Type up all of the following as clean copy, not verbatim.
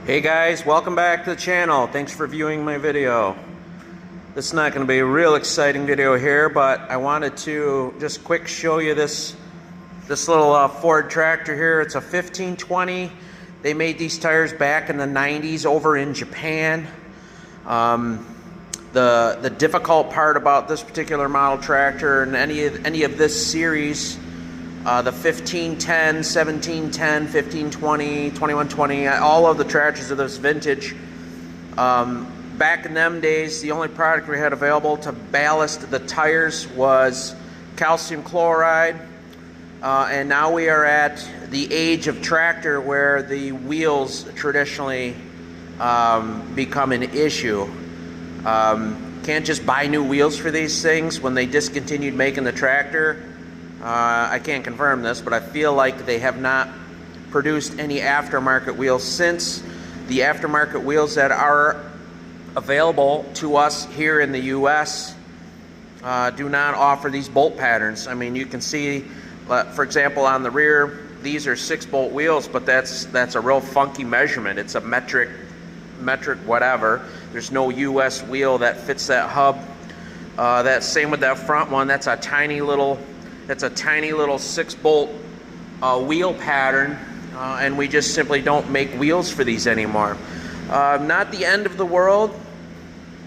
Hey guys, welcome back to the channel. Thanks for viewing my video. This is not going to be a real exciting video here, but I wanted to just quick show you this little Ford tractor here. It's a 1520. They made these tires back in the 90s over in Japan. The difficult part about this particular model tractor and any of this series, the 1510, 1710, 1520, 2120, all of the tractors of this vintage, back in them days, the only product we had available to ballast the tires was calcium chloride, and now we are at the age of tractor where the wheels traditionally become an issue. Can't just buy new wheels for these things. When they discontinued making the tractor, I can't confirm this, but I feel like they have not produced any aftermarket wheels since the aftermarket wheels that are available to us here in the US do not offer these bolt patterns. I mean, you can see, for example, on the rear, these are 6-bolt wheels, but that's a real funky measurement. It's a metric whatever. There's no US wheel that fits that hub. That's same with that front one. That's a tiny little 6-bolt wheel pattern, and we just simply don't make wheels for these anymore. Not the end of the world.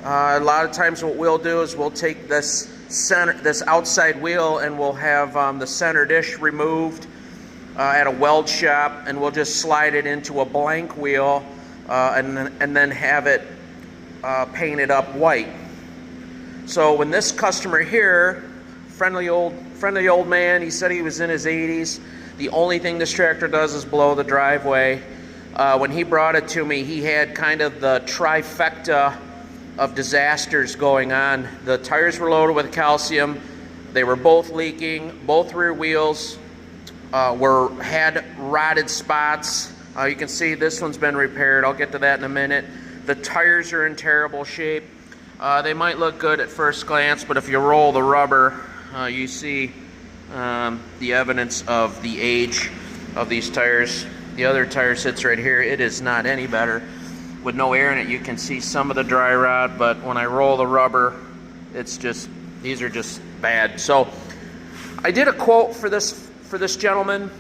A lot of times what we'll do is we'll take this outside wheel and we'll have the center dish removed at a weld shop, and we'll just slide it into a blank wheel and then have it painted up white. So when this customer here, friendly old man, he said he was in his 80s. The only thing this tractor does is blow the driveway. When he brought it to me, he had kind of the trifecta of disasters going on. The tires were loaded with calcium. They were both leaking. Both rear wheels had rotted spots. You can see this one's been repaired. I'll get to that in a minute. The tires are in terrible shape. They might look good at first glance, but if you roll the rubber, you see the evidence of the age of these tires. The other tire sits right here. It is not any better. With no air in it, you can see some of the dry rot, but when I roll the rubber, these are just bad. So I did a quote for this gentleman.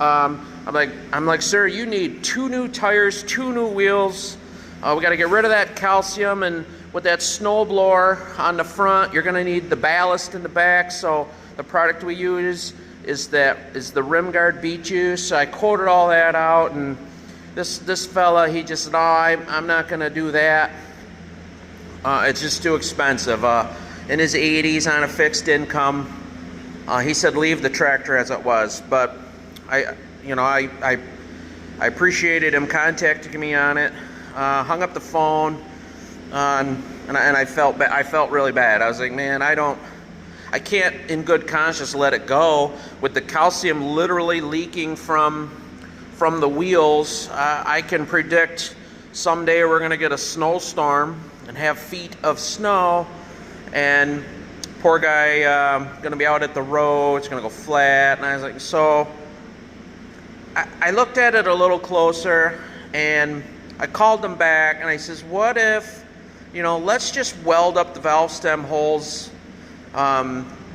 I'm like, sir, you need 2 new tires, 2 new wheels. We got to get rid of that calcium, and with that snow blower on the front, you're going to need the ballast in the back. So the product we use is the rim guard beet juice. I quoted all that out, and this fella, he just said, no, I'm not going to do that. It's just too expensive. In his 80s, on a fixed income, he said leave the tractor as it was. But I appreciated him contacting me on it. Hung up the phone, and I felt really bad. I was like, man, I can't in good conscience let it go with the calcium literally leaking from the wheels. I can predict someday we're going to get a snowstorm and have feet of snow, and poor guy going to be out at the road. It's going to go flat. And I was like, so I looked at it a little closer, and I called them back, and I says, what if, let's just weld up the valve stem holes.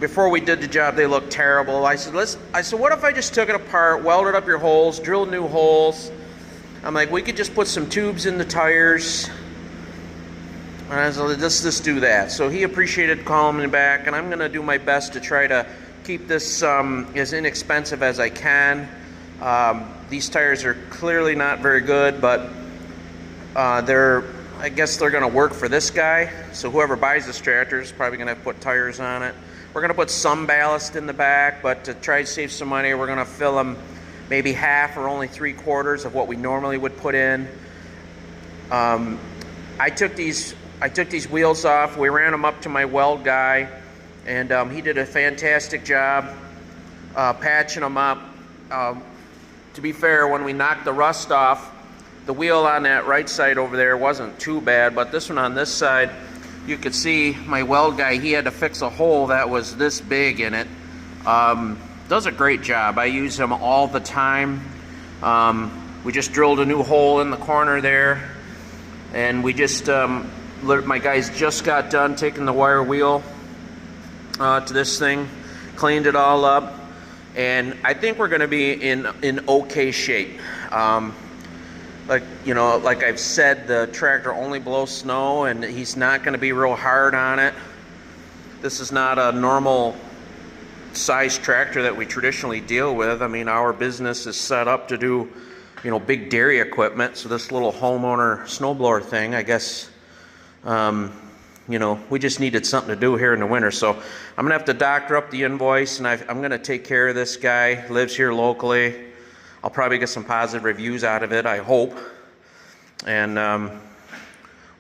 Before we did the job, they looked terrible. I said, what if I just took it apart, welded up your holes, drilled new holes? I'm like, we could just put some tubes in the tires. And I was like, let's do that. So he appreciated calling me back, and I'm going to do my best to try to keep this as inexpensive as I can. These tires are clearly not very good, but I guess they're going to work for this guy. So whoever buys this tractor is probably going to have to put tires on it. We're going to put some ballast in the back, but to try to save some money, we're going to fill them maybe half or only 3/4 of what we normally would put in. I took these wheels off. We ran them up to my weld guy, and he did a fantastic job patching them up. To be fair, when we knocked the rust off, the wheel on that right side over there wasn't too bad, but this one on this side, you could see my weld guy, he had to fix a hole that was this big in it. Does a great job. I use them all the time. We just drilled a new hole in the corner there, and we just my guys just got done taking the wire wheel to this thing, cleaned it all up, and I think we're going to be in okay shape. Like, you know, like I've said, the tractor only blows snow, and he's not going to be real hard on it. This is not a normal size tractor that we traditionally deal with. I mean, our business is set up to do, you know, big dairy equipment. So this little homeowner snowblower thing, I guess, you know, we just needed something to do here in the winter. So I'm gonna have to doctor up the invoice, and I'm gonna take care of this guy. Lives here locally. I'll probably get some positive reviews out of it, I hope, and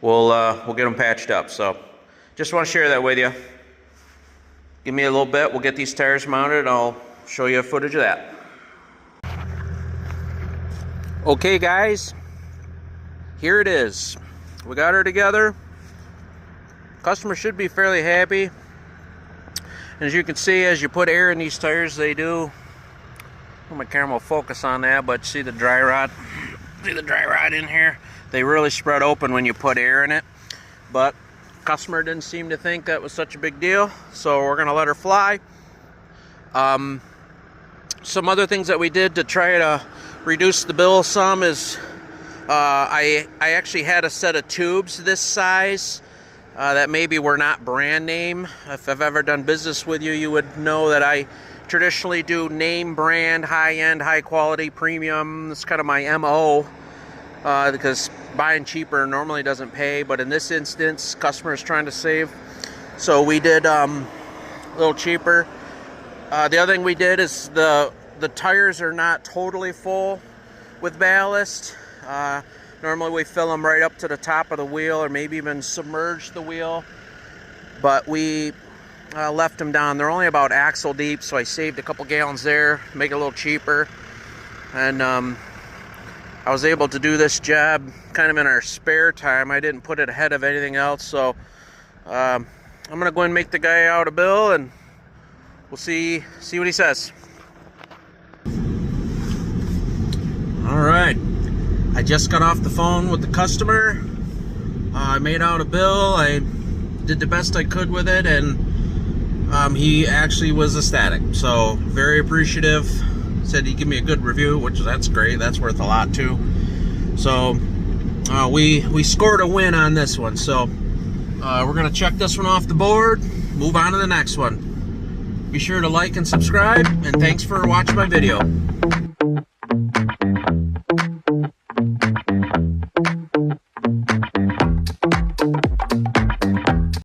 we'll get him patched up. So just want to share that with you. Give me a little bit. We'll get these tires mounted. I'll show you footage of that. Okay, guys, here it is. We got her together. Customer should be fairly happy. And as you can see, as you put air in these tires, they do. My camera will focus on that, but see the dry rot? See the dry rot in here? They really spread open when you put air in it. But customer didn't seem to think that was such a big deal, so we're gonna let her fly. Some other things that we did to try to reduce the bill some is I actually had a set of tubes this size that maybe were not brand name. If I've ever done business with you, you would know that I traditionally do name brand, high-end, high-quality, premium. That's kind of my MO, because buying cheaper normally doesn't pay, but in this instance, customer is trying to save. So we did a little cheaper. The other thing we did is the tires are not totally full with ballast. Normally we fill them right up to the top of the wheel, or maybe even submerge the wheel, but we left them down. They're only about axle deep, so I saved a couple gallons there, make it a little cheaper. And I was able to do this job kind of in our spare time. I didn't put it ahead of anything else, so I'm gonna go and make the guy out a bill, and we'll see what he says. All right, I just got off the phone with the customer. I made out a bill. I did the best I could with it, and he actually was ecstatic, so very appreciative. Said he'd give me a good review, which that's great. That's worth a lot too. So we scored a win on this one. So we're gonna check this one off the board, move on to the next one. Be sure to like and subscribe, and thanks for watching my video.